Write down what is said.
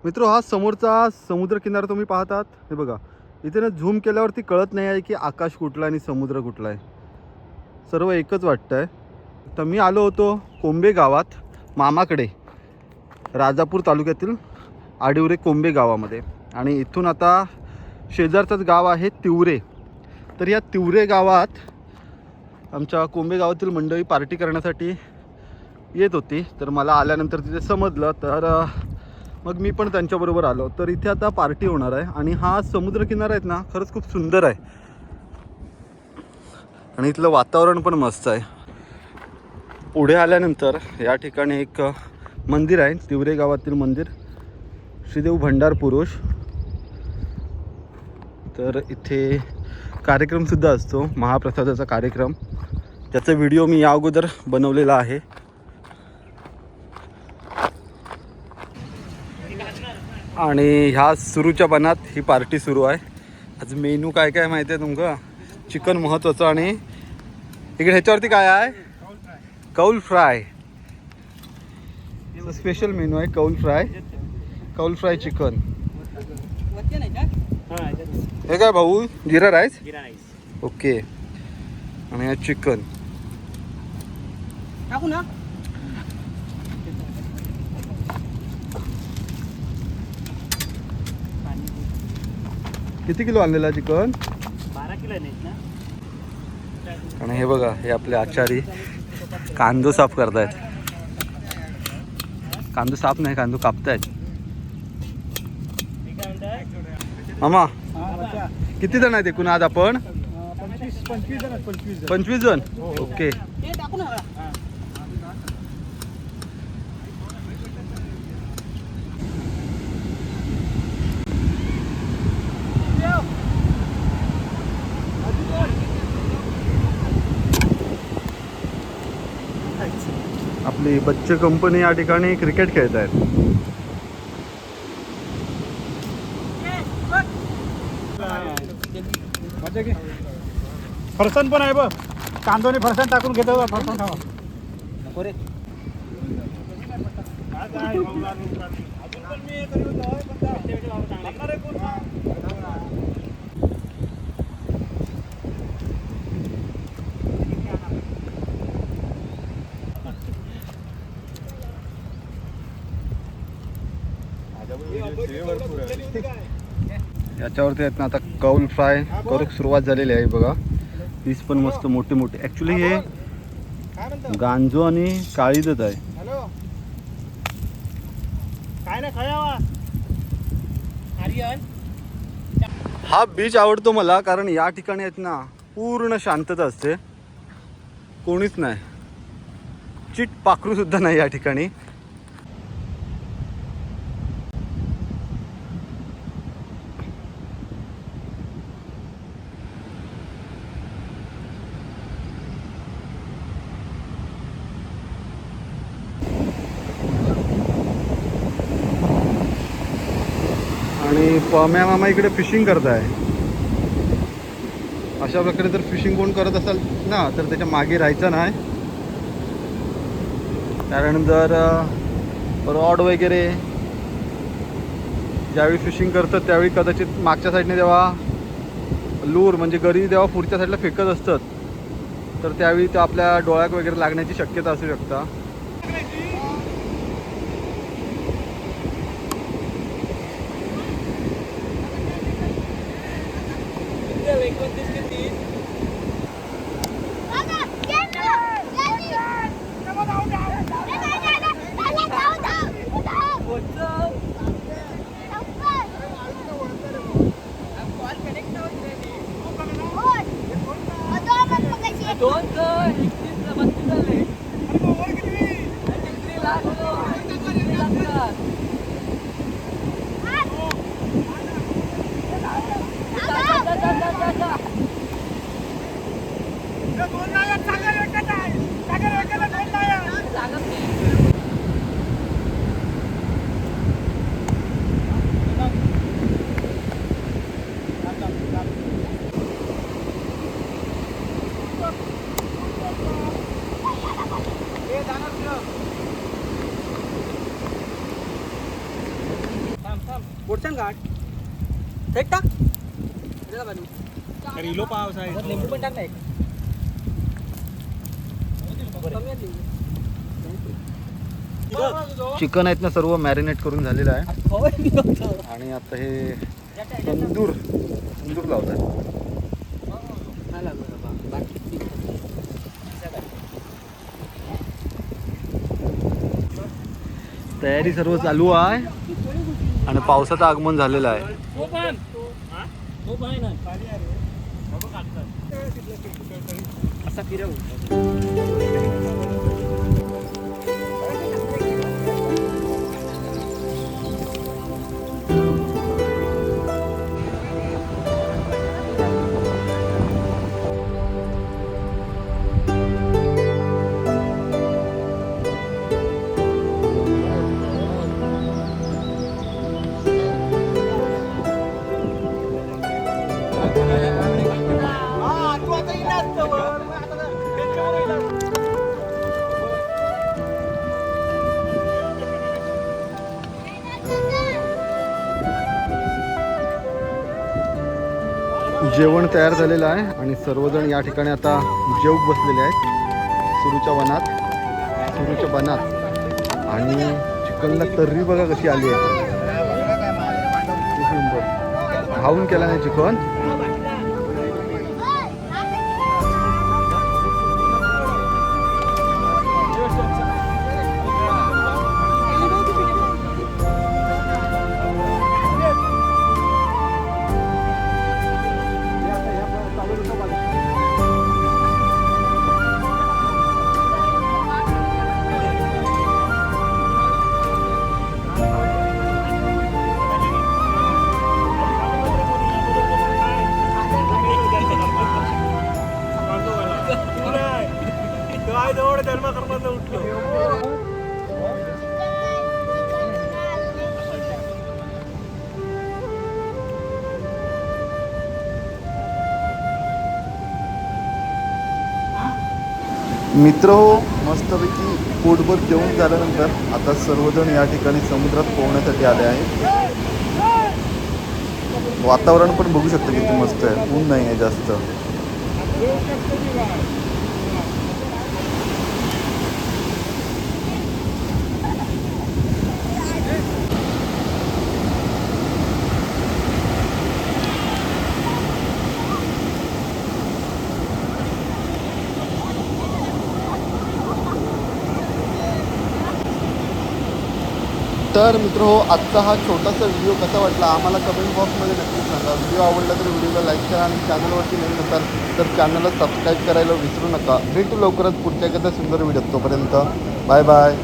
मित्रो, हा समोरचा समुद्र किनारा तुम्ही पाहतात हे बघा. इथे ना झूम केल्यावरती कळत नाही आहे की आकाश कुठला आणि समुद्र कुठला आहे. सर्व एकच वाटतं आहे. तर मी आलो होतो कोंबे गावात मामाकडे, राजापूर तालुक्यातील आडिवरे कोंबे गावामध्ये. आणि इथून आता शेजारचंच गाव आहे तिवरे. तर या तिवरे गावात आमच्या कोंबे गावातील मंडळी पार्टी करण्यासाठी येत होती. तर मला आल्यानंतर तिथे समजलं, तर मग मी पण त्यांच्याबरोबर आलो. तर इथे आता पार्टी होणार आहे आणि हा समुद्रकिनारा आहेत ना, खरंच खूप सुंदर आहे आणि इथलं वातावरण पण मस्त आहे. पुढे आल्यानंतर या ठिकाणी एक मंदिर आहे, तिवरे गावातील मंदिर, श्रीदेव भंडार पुरुष. तर इथे कार्यक्रमसुद्धा असतो, महाप्रसादाचा कार्यक्रम. त्याचा व्हिडिओ मी या अगोदर बनवलेला आहे. आणि ह्या सुरूच्या बनात ही पार्टी सुरू आहे. आज मेनू काय काय माहिती आहे तुमका? चिकन महत्त्वाचं. आणि इकडे ह्याच्यावरती काय आहे? कौल फ्राय. स्पेशल मेनू आहे कौल फ्राय चिकन. हे काय भाऊ? जिरा राईस. ओके. आणि हा चिकन टाकू ना. किती किलो आणलेला चिकन? 12 किलो नाही ना. आणि हे बघा, हे आपले आचारी कांदो साफ करतायत. कांदो साफ नाही, कांदो कापतायत. मामा, किती जण आहेत एकूण आज आपण? 25 जण. ओके. आपली बच्चे कंपनी या ठिकाणी क्रिकेट खेळत आहेत. फरसाण पण आहे बघ. कांदोने फरसाण टाकून घेतो. फरसाण खावा नको रे. याच्यावरती आहेत ना आता कौल फ्राय करू सुरुवात झालेली आहे बघा. पीस पण मस्त मोठे मोठे. ॲक्च्युली हे गांजो आणि काळीजच आहे. काय ना खायावा. हा बीच आवडतो मला, कारण या ठिकाणी आहेत ना पूर्ण शांतता असते. कोणीच नाही, चिट पाखरू सुद्धा नाही या ठिकाणी. आणि पम्या मामा इकडे फिशिंग करत आहे. अशा प्रकारे जर फिशिंग कोण करत असाल ना, तर त्याच्या मागे राहायचं नाही. कारण जर रॉड वगैरे ज्यावेळी फिशिंग करतात त्यावेळी कदाचित मागच्या साईडने जेव्हा लूर म्हणजे गरी जेव्हा पुढच्या साईडला फेकत असतात, तर त्यावेळी ते आपल्या डोळ्यात वगैरे लागण्याची शक्यता असू शकता. बोटच्यान काढ थेट टाक रिलो पाऊस आहे लिंबू पण टाक ना एक चिकन आहेत ना सर्व मॅरिनेट करून झालेलं आहे आणि आता हे तंदूर लावतात. तयारी सर्व चालू आहे आणि पावसाचं आगमन झालेलं आहे. असा फिरव जेवण तयार झालेलं आहे आणि सर्वजण या ठिकाणी आता जेवूक बसलेले आहेत सुरूच्या बनात आणि चिकनला तर्री बघा कशी आली आहे. खाऊन केला नाही चिकन. मित्र हो, मस्तपैकी पोटभर जेवण झाल्यानंतर आता सर्वजण या ठिकाणी समुद्रात पोहण्यासाठी आले आहेत. वातावरण पण बघू शकता किती मस्त आहे, ऊन नाही आहे जास्त. तर मित्र हो, आजचा हा छोटासा व्हिडिओ कसा वाटला आम्हाला कमेंट बॉक्समध्ये नक्की सांगा. व्हिडिओ आवडला तर व्हिडिओला लाईक करा आणि चॅनलवरती नवीन असाल तर चॅनलला सबस्क्राईब करायला विसरू नका. भेटू लवकरच पुढच्या एखाद्या सुंदर व्हिडिओ. तोपर्यंत बाय बाय.